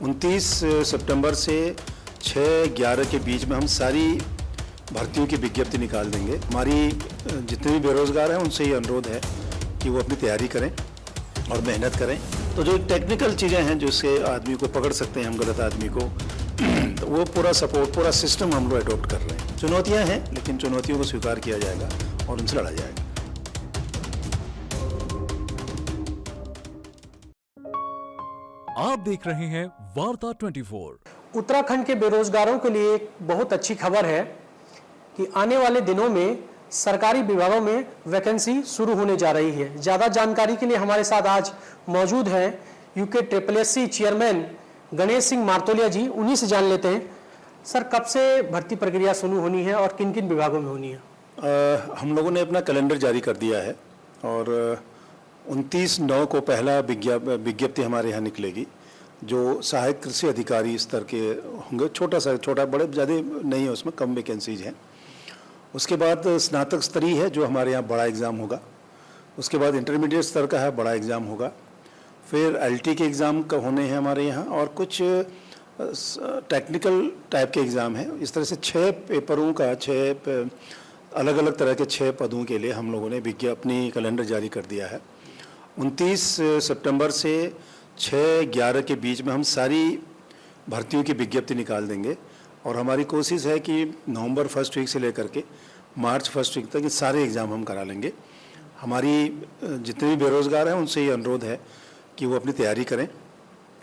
29 सितंबर से 6-11 के बीच में हम सारी भर्तियों की विज्ञप्ति निकाल देंगे। हमारी जितने भी बेरोज़गार हैं उनसे ये अनुरोध है कि वो अपनी तैयारी करें और मेहनत करें। तो जो टेक्निकल चीज़ें हैं जिससे आदमी को पकड़ सकते हैं हम गलत आदमी को, तो वो पूरा सपोर्ट, पूरा सिस्टम हम लोग अडॉप्ट कर रहे हैं। चुनौतियाँ हैं, लेकिन चुनौतियों को स्वीकार किया जाएगा और उनसे लड़ा जाएगा। आप देख रहे हैं वार्ता 24। उत्तराखंड के बेरोजगारों के लिए एक बहुत अच्छी खबर है कि आने वाले दिनों में सरकारी विभागों में वैकेंसी शुरू होने जा रही है। ज़्यादा जानकारी के लिए हमारे साथ आज मौजूद हैं UKSSC चेयरमैन गणेश सिंह मार्तोलिया जी। उन्हीं से जान लेते हैं, सर कब से भर्ती प्रक्रिया शुरू होनी है और किन किन विभागों में होनी है? हम लोगों ने अपना कैलेंडर जारी कर दिया है और 29/9 को पहला विज्ञप्ति हमारे यहाँ निकलेगी, जो सहायक कृषि अधिकारी स्तर के होंगे। छोटा बड़े ज़्यादा नहीं है, उसमें कम वैकेंसीज हैं। उसके बाद स्नातक स्तरीय है जो हमारे यहाँ बड़ा एग्ज़ाम होगा। उसके बाद इंटरमीडिएट स्तर का है, बड़ा एग्ज़ाम होगा। फिर LT के एग्ज़ाम का होने हैं हमारे यहाँ, और कुछ टेक्निकल टाइप के एग्ज़ाम हैं। इस तरह से 6 पेपरों का 6 अलग अलग तरह के 6 पदों के लिए हम लोगों ने अपनी कैलेंडर जारी कर दिया है। 29 सितंबर से 6-11 के बीच में हम सारी भर्तियों की विज्ञप्ति निकाल देंगे और हमारी कोशिश है कि नवंबर फर्स्ट वीक से लेकर के मार्च फर्स्ट वीक तक ये सारे एग्ज़ाम हम करा लेंगे। हमारी जितने भी बेरोज़गार हैं उनसे ये अनुरोध है कि वो अपनी तैयारी करें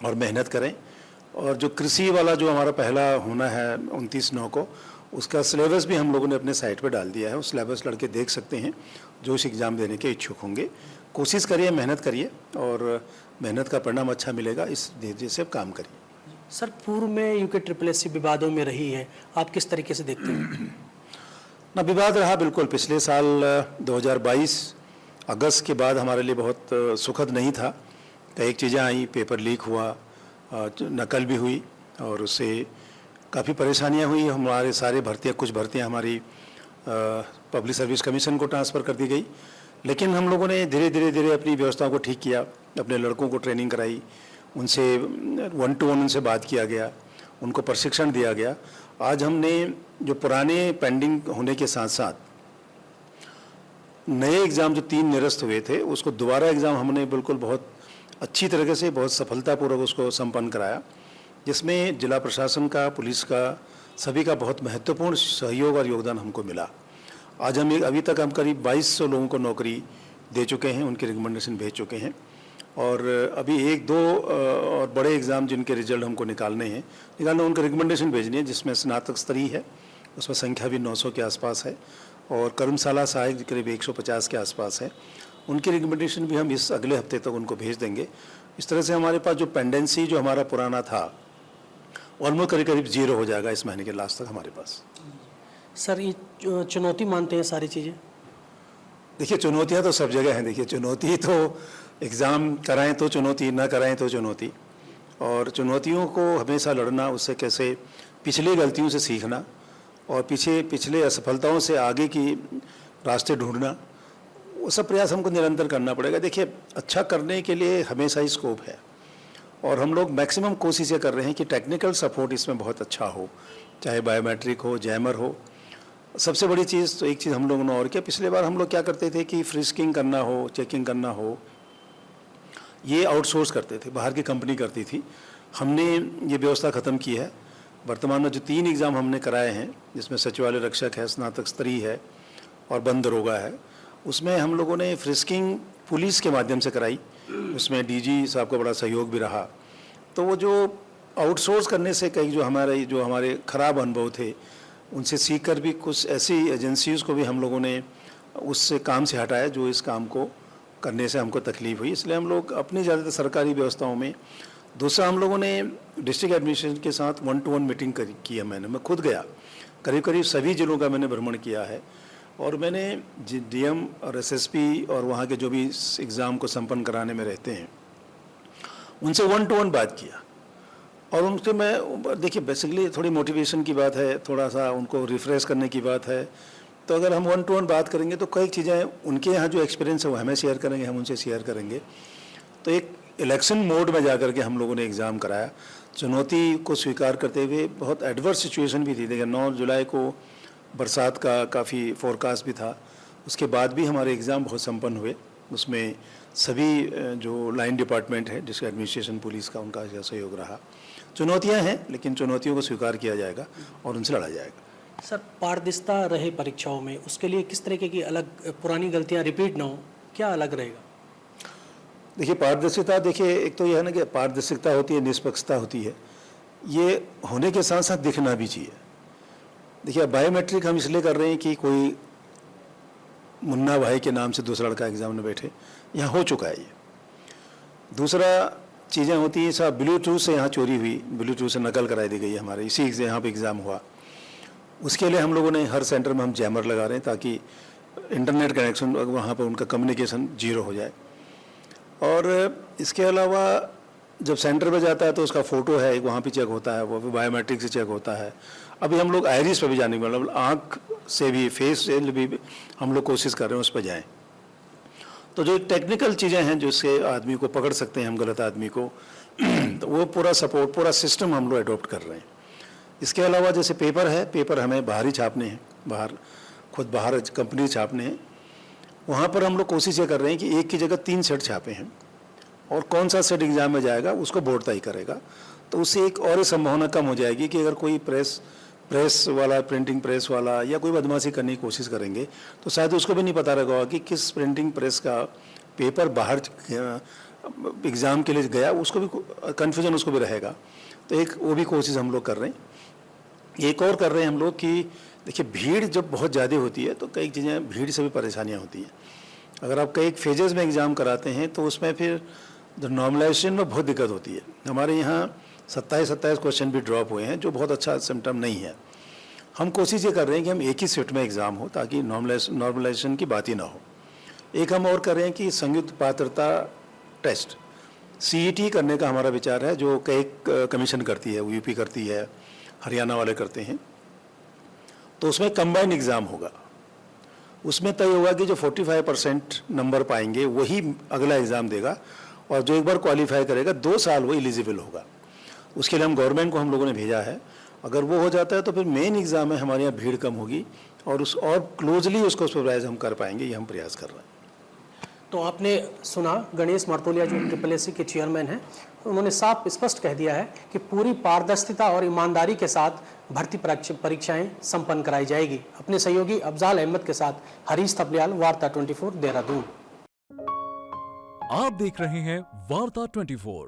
और मेहनत करें। और जो कृषि वाला जो हमारा पहला होना है 29/9 को, उसका सिलेबस भी हम लोगों ने अपने साइट पर डाल दिया है। उस सिलेबस लड़के देख सकते हैं जो इस एग्ज़ाम देने के इच्छुक होंगे। कोशिश करिए, मेहनत करिए और मेहनत का परिणाम अच्छा मिलेगा। इस धैर्य से काम करिए। सर पूर्व में UKSSC विवादों में रही है, आप किस तरीके से देखते हैं? ना, विवाद रहा बिल्कुल। पिछले साल 2022 अगस्त के बाद हमारे लिए बहुत सुखद नहीं था। कई चीज़ें आई, पेपर लीक हुआ, नकल भी हुई और उससे काफ़ी परेशानियां हुई। हमारे सारे कुछ भर्तियां हमारी पब्लिक सर्विस कमीशन को ट्रांसफ़र कर दी गई। लेकिन हम लोगों ने धीरे धीरे अपनी व्यवस्था को ठीक किया, अपने लड़कों को ट्रेनिंग कराई, उनसे 1-to-1 उनसे बात किया गया, उनको प्रशिक्षण दिया गया। आज हमने जो पुराने पेंडिंग होने के साथ साथ नए एग्ज़ाम जो 3 निरस्त हुए थे, उसको दोबारा एग्ज़ाम हमने बिल्कुल बहुत अच्छी तरीके से, बहुत सफलतापूर्वक उसको संपन्न कराया, जिसमें जिला प्रशासन का, पुलिस का, सभी का बहुत महत्वपूर्ण सहयोग और योगदान हमको मिला। आज अभी तक हम करीब 2200 लोगों को नौकरी दे चुके हैं, उनके रिकमेंडेशन भेज चुके हैं। और अभी 1-2 और बड़े एग्ज़ाम जिनके रिजल्ट हमको निकालने उनके रिकमेंडेशन भेजनी है, जिसमें स्नातक स्तरीय है, उसमें संख्या भी 900 के आसपास है, और कर्मशाला सहायक करीब 150 के आसपास है। उनकी रिकमेंडेशन भी हम इस अगले हफ्ते तक उनको भेज देंगे। इस तरह से हमारे पास जो पेंडेंसी जो हमारा पुराना था ऑलमोस्ट करीब 0 हो जाएगा इस महीने के लास्ट तक हमारे पास। सर ये चुनौती मानते हैं सारी चीज़ें? देखिए, चुनौतियां तो सब जगह हैं। देखिए, चुनौती तो एग्ज़ाम कराएं तो चुनौती, ना कराएं तो चुनौती। और चुनौतियों को हमेशा लड़ना, उससे कैसे पिछली गलतियों से सीखना और पिछले असफलताओं से आगे की रास्ते ढूंढना, वो सब प्रयास हमको निरंतर करना पड़ेगा। देखिए, अच्छा करने के लिए हमेशा ही स्कोप है और हम लोग मैक्सिमम कोशिश ये कर रहे हैं कि टेक्निकल सपोर्ट इसमें बहुत अच्छा हो, चाहे बायोमेट्रिक हो, जैमर हो। सबसे बड़ी चीज़ तो एक चीज़ हम लोगों ने और किया, पिछले बार हम लोग क्या करते थे कि फ्रिस्किंग करना हो, चेकिंग करना हो, ये आउटसोर्स करते थे, बाहर की कंपनी करती थी। हमने ये व्यवस्था ख़त्म की है। वर्तमान में जो 3 एग्ज़ाम हमने कराए हैं, जिसमें सचिवालय रक्षक है, स्नातक स्तरीय है और वन दरोगा है, उसमें हम लोगों ने फ्रिस्किंग पुलिस के माध्यम से कराई। उसमें DG साहब का बड़ा सहयोग भी रहा। तो वो जो आउटसोर्स करने से कई जो हमारे ख़राब अनुभव थे, उनसे सीख कर भी कुछ ऐसी एजेंसीज़ को भी हम लोगों ने उस काम से हटाया जो इस काम को करने से हमको तकलीफ़ हुई। इसलिए हम लोग अपनी ज़्यादातर सरकारी व्यवस्थाओं में, दूसरा हम लोगों ने डिस्ट्रिक्ट एडमिनिस्ट्रेशन के साथ 1-to-1 मीटिंग की है। मैं खुद गया, करीब सभी जिलों का मैंने भ्रमण किया है और मैंने DM और SSP और वहाँ के जो भी एग्ज़ाम को संपन्न कराने में रहते हैं, उनसे 1-to-1 बात किया। और उनसे मैं, देखिए, बेसिकली थोड़ी मोटिवेशन की बात है, थोड़ा सा उनको रिफ़्रेश करने की बात है। तो अगर हम 1-to-1 बात करेंगे तो कई चीज़ें उनके यहाँ जो एक्सपीरियंस है वो हमें शेयर करेंगे, हम उनसे शेयर करेंगे। तो एक इलेक्शन मोड में जाकर के हम लोगों ने एग्ज़ाम कराया। चुनौती को स्वीकार करते हुए बहुत एडवर्स सिचुएशन भी थी। देखिए 9 जुलाई को बरसात का काफ़ी फोरकास्ट भी था, उसके बाद भी हमारे एग्ज़ाम बहुत संपन्न हुए। उसमें सभी जो लाइन डिपार्टमेंट है, जिसका एडमिनिस्ट्रेशन, पुलिस का, उनका सहयोग रहा। चुनौतियां हैं, लेकिन चुनौतियों को स्वीकार किया जाएगा और उनसे लड़ा जाएगा। सर, पारदर्शिता रहे परीक्षाओं में, उसके लिए किस तरीके की अलग पुरानी गलतियां रिपीट ना हो, क्या अलग रहेगा? देखिए पारदर्शिता, देखिए एक तो यह है ना कि पारदर्शिता होती है, निष्पक्षता होती है, ये होने के साथ साथ दिखना भी चाहिए। देखिए बायोमेट्रिक हम इसलिए कर रहे हैं कि कोई मुन्ना भाई के नाम से दूसरा लड़का एग्जाम में बैठे, यहाँ हो चुका है ये। दूसरा चीज़ें होती हैं, सब ब्लूटूथ से यहाँ चोरी हुई, ब्लूटूथ से नकल कराई दी गई है हमारे, इसी से यहाँ पे एग्ज़ाम हुआ। उसके लिए हम लोगों ने हर सेंटर में हम जैमर लगा रहे हैं ताकि इंटरनेट कनेक्शन वहाँ पर उनका कम्युनिकेशन जीरो हो जाए। और इसके अलावा जब सेंटर पे जाता है तो उसका फ़ोटो है एक, वहाँ पे चेक होता है, वो भी बायोमेट्रिक से चेक होता है। अभी हम लोग आइरिस पे भी जाने वाले, मतलब आँख से भी, फेस से भी हम लोग कोशिश कर रहे हैं उस पर जाएँ। तो जो टेक्निकल चीज़ें हैं जिससे आदमी को पकड़ सकते हैं हम, गलत आदमी को, तो वो पूरा सपोर्ट, पूरा सिस्टम हम लोग अडॉप्ट कर रहे हैं। इसके अलावा जैसे पेपर है, पेपर हमें बाहर ही छापने हैं, खुद बाहर कंपनी छापने हैं। वहाँ पर हम लोग कोशिश ये कर रहे हैं कि एक की जगह 3 सेट छापे हैं, और कौन सा सेट एग्ज़ाम में जाएगा उसको बोर्ड तय करेगा। तो उससे एक और संभावना कम हो जाएगी कि अगर कोई प्रेस वाला, प्रिंटिंग प्रेस वाला या कोई बदमाशी करने की कोशिश करेंगे तो शायद उसको भी नहीं पता रहेगा कि किस प्रिंटिंग प्रेस का पेपर बाहर एग्ज़ाम के लिए गया, उसको भी कन्फ्यूजन उसको भी रहेगा। तो एक वो भी कोशिश हम लोग कर रहे हैं। एक और कर रहे हैं हम लोग कि देखिए भीड़ जब बहुत ज़्यादा होती है तो कई चीज़ें, भीड़ से भी परेशानियाँ होती हैं। अगर आप कई फेजेज़ में एग्ज़ाम कराते हैं तो उसमें फिर नॉर्मलाइजेशन में बहुत दिक्कत होती है। हमारे यहाँ 27 क्वेश्चन भी ड्रॉप हुए हैं, जो बहुत अच्छा सिम्टम नहीं है। हम कोशिश ये कर रहे हैं कि हम एक ही शिफ्ट में एग्ज़ाम हो ताकि नॉर्मलाइजेशन की बात ही ना हो। एक हम और कर रहे हैं कि संयुक्त पात्रता टेस्ट CET करने का हमारा विचार है, जो कई कमीशन करती है, यूपी करती है, हरियाणा वाले करते हैं। तो उसमें कंबाइंड एग्ज़ाम होगा, उसमें तय होगा कि जो 45% नंबर पाएंगे वही अगला एग्ज़ाम देगा, और जो एक बार क्वालिफाई करेगा 2 साल वो एलिजिबल होगा। उसके लिए हम गवर्नमेंट को हम लोगों ने भेजा है। अगर वो हो जाता है तो फिर मेन एग्ज़ाम में हमारे यहाँ भीड़ कम होगी और क्लोजली उसको सुपरवाइज हम कर पाएंगे, ये हम प्रयास कर रहे हैं। तो आपने सुना गणेश मर्तोलिया जो SSSC के चेयरमैन हैं, उन्होंने साफ स्पष्ट कह दिया है कि पूरी पारदर्शिता और ईमानदारी के साथ भर्ती परीक्षाएं संपन्न कराई जाएगी। अपने सहयोगी अफजाल अहमद के साथ हरीश थपलियाल, वार्ता 24, देहरादून। आप देख रहे हैं वार्ता 24।